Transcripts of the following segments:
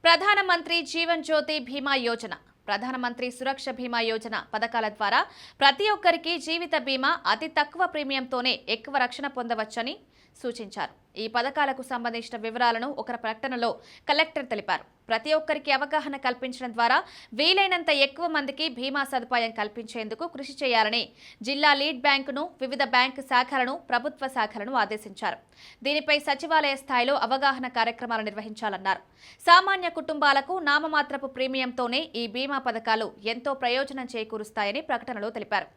ప్రధానమంత్రి జీవన్ జ్యోతి బీమా యోజన ప్రధానమంత్రి సురక్ష బీమా యోజన పథకాల ద్వారా ప్రతి ఒక్కరికి జీవిత బీమా అతి తక్కువ ప్రీమియంతోనే ఎక్కువ రక్షణ పొందవచ్చని సూచించారు. ఈ పథకాలకు సంబంధించిన వివరాలను ఒక ప్రకటనలో కలెక్టర్ తెలిపారు. ప్రతి ఒక్కరికి అవగాహన కల్పించడం ద్వారా వీలైనంత ఎక్కువ మందికి బీమా సదుపాయం కల్పించేందుకు కృషి చేయాలని జిల్లా లీడ్ బ్యాంకును, వివిధ బ్యాంకు శాఖలను, ప్రభుత్వ శాఖలను ఆదేశించారు. దీనిపై సచివాలయ స్థాయిలో అవగాహన కార్యక్రమాలు నిర్వహించాలన్నారు. సామాన్య కుటుంబాలకు నామమాత్రపు ప్రీమియంతోనే ఈ బీమా పథకాలు ఎంతో ప్రయోజనం చేకూరుస్తాయని ప్రకటనలో తెలిపారు.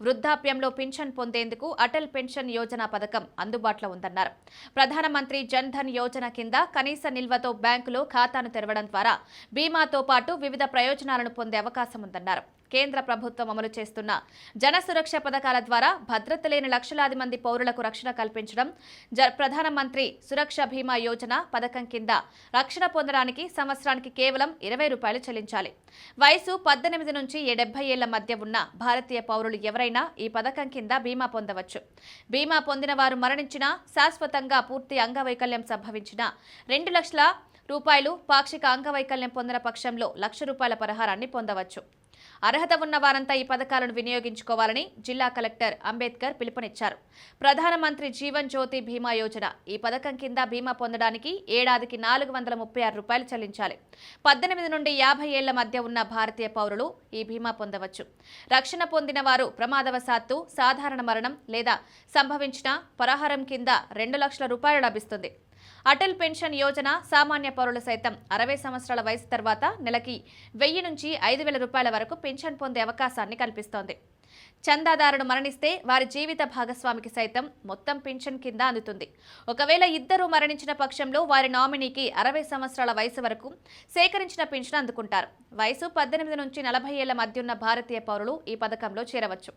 వృద్ధాప్యంలో పింఛన్ పొందేందుకు అటల్ పెన్షన్ యోజన పథకం అందుబాటులో ఉందన్నారు. ప్రధానమంత్రి జన్ ధన్ యోజన కింద కనీస నిల్వతో బ్యాంకులో ఖాతాను తెరవడం ద్వారా బీమాతో పాటు వివిధ ప్రయోజనాలను పొందే అవకాశం ఉందన్నారు. కేంద్ర ప్రభుత్వం అమలు చేస్తున్న జన సురక్ష పథకాల ద్వారా భద్రత లేని లక్షలాది మంది పౌరులకు రక్షణ కల్పించడం. ప్రధానమంత్రి సురక్ష బీమా యోజన పథకం కింద రక్షణ పొందడానికి సంవత్సరానికి కేవలం ₹20 చెల్లించాలి. వయసు 18 నుంచి 70 ఏళ్ల మధ్య ఉన్న భారతీయ పౌరులు ఎవరైనా ఈ పథకం కింద బీమా పొందవచ్చు. బీమా పొందిన వారు మరణించినా, శాశ్వతంగా పూర్తి అంగవైకల్యం సంభవించిన ₹2,00,000, పాక్షిక అంగవైకల్యం పొందిన పక్షంలో ₹1,00,000 పరిహారాన్ని పొందవచ్చు. అర్హత ఉన్న వారంతా ఈ పథకాలను వినియోగించుకోవాలని జిల్లా కలెక్టర్ అంబేద్కర్ పిలుపునిచ్చారు. ప్రధానమంత్రి జీవన్ జ్యోతి బీమా యోజన ఈ పథకం కింద బీమా పొందడానికి ఏడాదికి ₹436 చెల్లించాలి. 18 నుండి 50 ఏళ్ల మధ్య ఉన్న భారతీయ పౌరులు ఈ బీమా పొందవచ్చు. రక్షణ పొందిన వారు ప్రమాదవశాత్తు, సాధారణ మరణం లేదా సంభవించిన పరిహారం కింద ₹2,00,000 లభిస్తుంది. అటల్ పెన్షన్ యోజన సామాన్య పౌరులు సైతం 60 సంవత్సరాల వయసు తర్వాత నెలకి ₹1,000 నుంచి ₹5,000 వరకు పెన్షన్ పొందే అవకాశాన్ని కల్పిస్తోంది. చందాదారుడు మరణిస్తే వారి జీవిత భాగస్వామికి సైతం మొత్తం పెన్షన్ కింద అందుతుంది. ఒకవేళ ఇద్దరు మరణించిన పక్షంలో వారి నామినీకి 60 సంవత్సరాల వయసు వరకు సేకరించిన పెన్షన్ అందుకుంటారు. వయసు 18 నుంచి 40 ఏళ్ల మధ్య ఉన్న భారతీయ పౌరులు ఈ పథకంలో చేరవచ్చు.